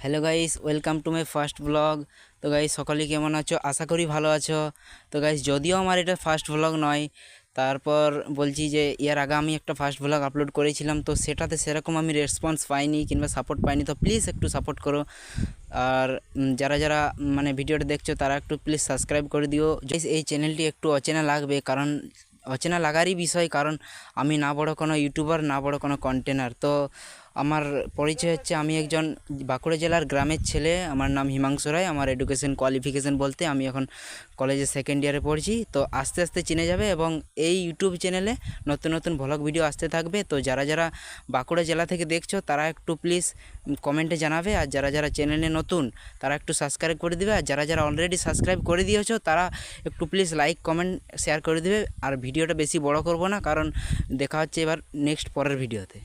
Hello guys, welcome to my first blog. তো guys, সকলে কেমন আছো? আশা করি ভালো আছো। তো গাইস, যদিও আমার এটা ফার্স্ট ব্লগ নয়, তারপর বলছি যে এর আগে আমি একটা ফার্স্ট ব্লগ আপলোড করেছিলাম, তো সেটাতে সেরকম আমি রেসপন্স পাইনি কিংবা সাপোর্ট পাইনি। তো প্লিজ একটু সাপোর্ট করো। আর যারা যারা মানে ভিডিওটা দেখছো তারা একটু প্লিজ সাবস্ক্রাইব করে দিও। গাইস, এই চ্যানেলটি একটু অচেনা লাগবে, কারণ অচেনা লাগারই বিষয়, কারণ আমি না বড় কোনো ইউটিউবার, না বড় কোনো কন্টেনার। তো আমার পরিচয় হচ্ছে, আমি একজন বাঁকুড়া জেলার গ্রামের ছেলে। আমার নাম হিমাংশু রায়। আমার এডুকেশন কোয়ালিফিকেশন বলতে আমি এখন কলেজে সেকেন্ড ইয়ারে পড়ছি। তো আস্তে আস্তে চিনে যাবে, এবং এই ইউটিউব চ্যানেলে নতুন নতুন ভ্লগ ভিডিও আসতে থাকবে। তো যারা যারা বাঁকুড়া জেলা থেকে দেখছো তারা একটু প্লিজ কমেন্টে জানাবে, আর যারা যারা চ্যানেলে নতুন তারা একটু সাবস্ক্রাইব করে দিবে, আর যারা যারা অলরেডি সাবস্ক্রাইব করে দিয়েছো তারা একটু প্লিজ লাইক কমেন্ট শেয়ার করে দিবে। আর ভিডিওটা বেশি বড় করব না, কারণ দেখা হচ্ছে এবার নেক্সট পরের ভিডিওতে।